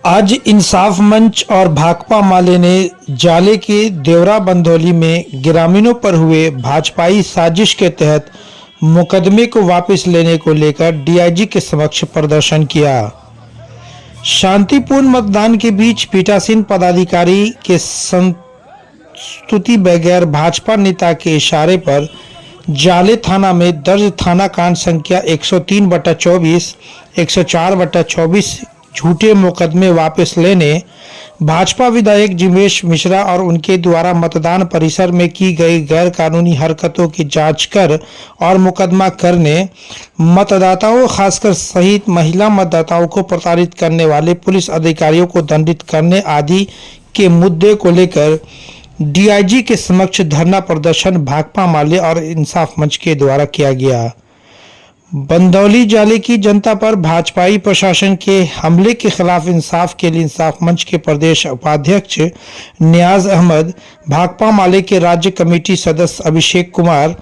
आज इंसाफ मंच और भाकपा माले ने जाले के देवरा बंदौली में ग्रामीणों पर हुए भाजपाई साजिश के तहत मुकदमे को वापस लेने को लेकर डीआईजी के समक्ष प्रदर्शन किया। शांतिपूर्ण मतदान के बीच पीठासीन पदाधिकारी के संस्तुति बगैर भाजपा नेता के इशारे पर जाले थाना में दर्ज थाना कांड संख्या 103/24, 104/24 झूठे मुकदमे वापस लेने, भाजपा विधायक जिवेश मिश्रा और उनके द्वारा मतदान परिसर में की गई गैर कानूनी हरकतों की जांच कर और मुकदमा करने, मतदाताओं खासकर सहित महिला मतदाताओं को प्रताड़ित करने वाले पुलिस अधिकारियों को दंडित करने आदि के मुद्दे को लेकर डीआईजी के समक्ष धरना प्रदर्शन भाकपा माले और इंसाफ मंच के द्वारा किया गया। बंदौली जाले की जनता पर भाजपाई प्रशासन के हमले के खिलाफ इंसाफ के लिए इंसाफ मंच के प्रदेश उपाध्यक्ष नियाज अहमद, भाकपा माले के राज्य कमेटी सदस्य अभिषेक कुमार,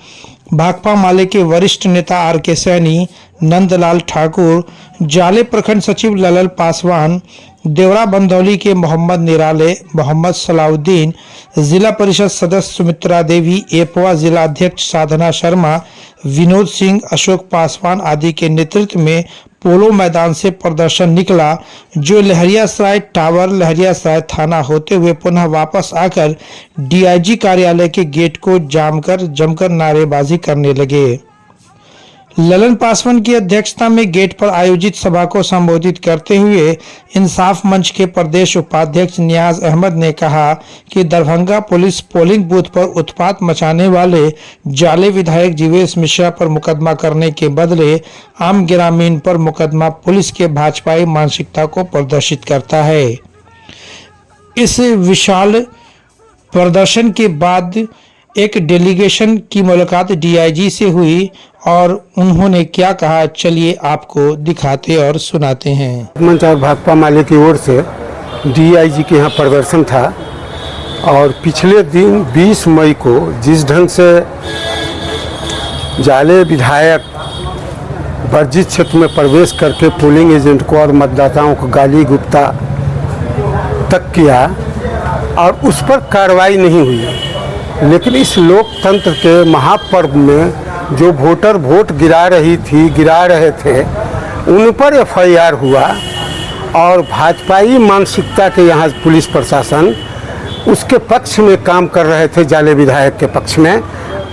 भाकपा माले के वरिष्ठ नेता आर के सैनी, नंदलाल ठाकुर, जाले प्रखंड सचिव ललल पासवान, देवरा बंदौली के मोहम्मद निराले, मोहम्मद सलाउद्दीन, जिला परिषद सदस्य सुमित्रा देवी, एपवा जिला अध्यक्ष साधना शर्मा, विनोद सिंह, अशोक पासवान आदि के नेतृत्व में पोलो मैदान से प्रदर्शन निकला, जो लहरियासराय टावर लहरियासराय थाना होते हुए पुनः वापस आकर डीआईजी कार्यालय के गेट को जमकर नारेबाजी करने लगे। ललन पासवान की अध्यक्षता में गेट पर आयोजित सभा को संबोधित करते हुए इंसाफ मंच के प्रदेश उपाध्यक्ष नियाज अहमद ने कहा कि दरभंगा पुलिस पोलिंग बूथ पर उत्पात मचाने वाले जाले विधायक जिवेश मिश्रा पर मुकदमा करने के बदले आम ग्रामीण पर मुकदमा पुलिस के भाजपाई मानसिकता को प्रदर्शित करता है। इस विशाल प्रदर्शन के बाद एक डेलीगेशन की मुलाकात डीआईजी से हुई और उन्होंने क्या कहा, चलिए आपको दिखाते और सुनाते हैं। मंच और भाकपा माले की ओर से डीआईजी के यहाँ प्रदर्शन था और पिछले दिन 20 मई को जिस ढंग से जाले विधायक वर्जित क्षेत्र में प्रवेश करके पोलिंग एजेंट को और मतदाताओं को गाली गुप्ता तक किया और उस पर कार्रवाई नहीं हुई, लेकिन इस लोकतंत्र के महापर्व में जो वोटर वोट गिरा रहे थे उन पर एफआईआर हुआ और भाजपाई मानसिकता के यहाँ पुलिस प्रशासन उसके पक्ष में काम कर रहे थे, जाले विधायक के पक्ष में,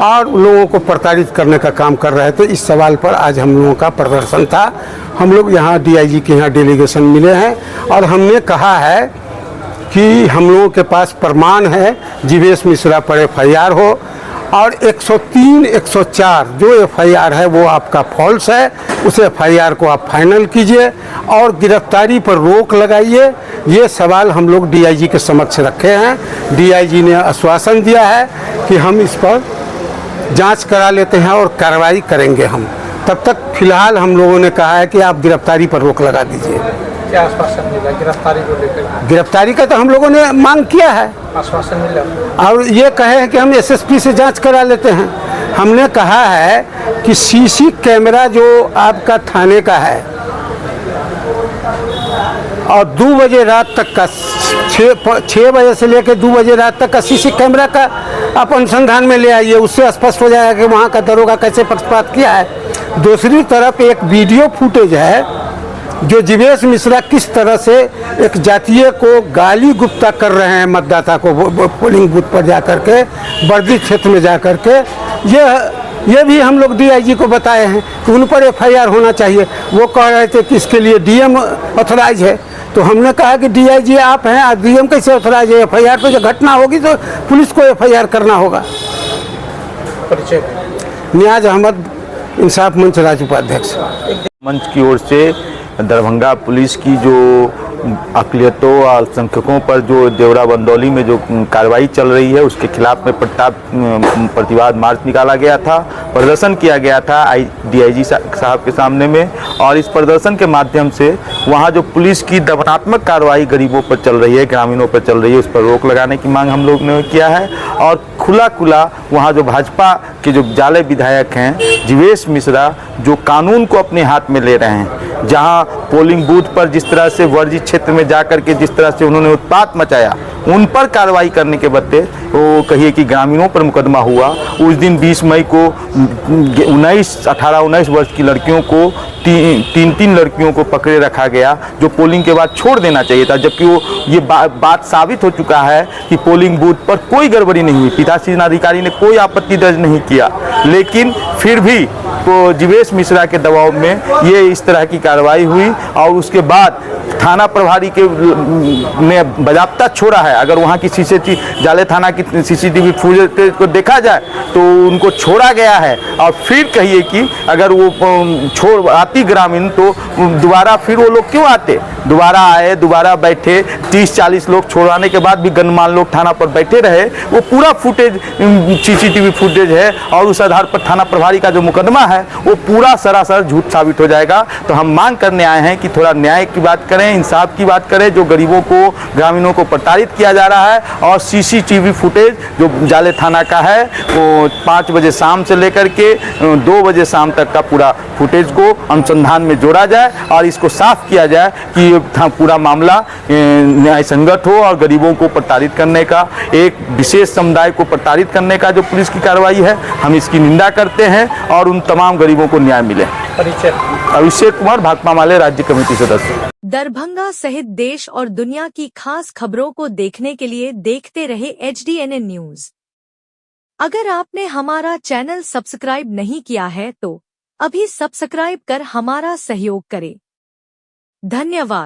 और लोगों को प्रताड़ित करने का काम कर रहे थे। इस सवाल पर आज हम लोगों का प्रदर्शन था। हम लोग यहाँ डीआईजी के यहाँ डेलीगेशन मिले हैं और हमने कहा है कि हम लोगों के पास प्रमाण है जिवेश मिश्रा पर एफआईआर हो और 103, 104 जो एफआईआर है वो आपका फॉल्स है, उस एफआईआर को आप फाइनल कीजिए और गिरफ्तारी पर रोक लगाइए। ये सवाल हम लोग डीआईजी के समक्ष रखे हैं। डीआईजी ने आश्वासन दिया है कि हम इस पर जांच करा लेते हैं और कार्रवाई करेंगे। हम तब तक फिलहाल हम लोगों ने कहा है कि आप गिरफ्तारी पर रोक लगा दीजिए। क्या आश्वासन मिला गिरफ्तारी को लेकर? गिरफ्तारी का तो हम लोगों ने मांग किया है, आश्वासन मिला और ये कहे हैं कि हम एसएसपी से जांच करा लेते हैं। हमने कहा है कि सीसी कैमरा जो आपका थाने का है और 2 बजे रात तक का 6 बजे से लेकर 2 बजे रात तक का सीसी कैमरा का आप अनुसंधान में ले आइए, उससे स्पष्ट हो जाएगा कि वहाँ का दरोगा कैसे पक्षपात किया है। दूसरी तरफ एक वीडियो फुटेज है जो जिवेश मिश्रा किस तरह से एक जातीय को गाली गुप्ता कर रहे हैं मतदाता को पोलिंग बूथ पर जाकर के, वर्दी क्षेत्र में जाकर के, ये भी हम लोग डीआईजी को बताए हैं कि उन पर एफआईआर होना चाहिए। वो कह रहे थे कि इसके लिए डीएम ऑथराइज है, तो हमने कहा कि डीआईजी आप हैं, डीएम कैसे ऑथराइज है? एफआईआर पे जो घटना होगी तो पुलिस को एफआईआर करना होगा। नियाज अहमद, इंसाफ मंच राज्य उपाध्यक्ष। मंच की ओर से दरभंगा पुलिस की जो अक़लियतों और अल्पसंख्यकों पर जो देवरा बंदौली में जो कार्रवाई चल रही है उसके खिलाफ में प्रतिवाद मार्च निकाला गया था, प्रदर्शन किया गया था डीआईजी साहब के सामने में, और इस प्रदर्शन के माध्यम से वहां जो पुलिस की दमनात्मक कार्रवाई गरीबों पर चल रही है, ग्रामीणों पर चल रही है, उस पर रोक लगाने की मांग हम लोग ने किया है। और खुला वहां जो भाजपा के जो जाले विधायक हैं जिवेश मिश्रा, जो कानून को अपने हाथ में ले रहे हैं, जहां पोलिंग बूथ पर जिस तरह से वर्जित क्षेत्र में जाकर के जिस तरह से उन्होंने उत्पात मचाया, उन पर कार्रवाई करने के बदले वो कहिए कि ग्रामीणों पर मुकदमा हुआ। उस दिन 20 मई को 18-19 वर्ष की लड़कियों को तीन लड़कियों को पकड़े रखा गया, जो पोलिंग के बाद छोड़ देना चाहिए था, जबकि वो ये बात साबित हो चुका है कि पोलिंग बूथ पर कोई गड़बड़ी नहीं हुई। पीठासीन अधिकारी ने कोई आपत्ति दर्ज नहीं किया, लेकिन फिर भी तो जीवेश मिश्रा के दबाव में ये इस तरह की कार्रवाई हुई और उसके बाद थाना प्रभारी के ने बाज़ाब्ता छोड़ा है। अगर वहाँ की जाले थाना की सीसीटीवी फुटेज को देखा जाए तो उनको छोड़ा गया है। और फिर कहिए कि अगर वो छोड़ आती ग्रामीण तो दोबारा फिर वो लोग क्यों आते, दोबारा आए, दोबारा बैठे, 30-40 लोग छोड़ाने के बाद भी गणमान्य लोग थाना पर बैठे रहे। वो पूरा फुटेज सीसीटीवी फुटेज है और उस आधार पर थाना प्रभारी का जो मुकदमा है वो पूरा सरासर झूठ साबित हो जाएगा। तो हम मांग करने आए हैं कि थोड़ा न्याय की बात करें, इंसाफ की बात करें। जो गरीबों को, ग्रामीणों को प्रताड़ित किया जा रहा है, और सीसीटीवी फुटेज जो जाले थाना का है वो 5 बजे शाम से लेकर के 2 बजे शाम तक का पूरा फुटेज को अनुसंधान में जोड़ा जाए और इसको साफ किया जाए कि पूरा मामला न्याय संगत हो और गरीबों को प्रताड़ित करने का, एक विशेष समुदाय को प्रताड़ित करने का जो पुलिस की कार्रवाई है, हम इसकी निंदा करते हैं और उन तमाम गरीबों को न्याय मिले। अभिषेक कुमार, भाकपा माले राज्य कमेटी सदस्य। दरभंगा सहित देश और दुनिया की खास खबरों को देखने के लिए देखते रहे HDNN न्यूज। अगर आपने हमारा चैनल सब्सक्राइब नहीं किया है तो अभी सब्सक्राइब कर हमारा सहयोग करें। धन्यवाद।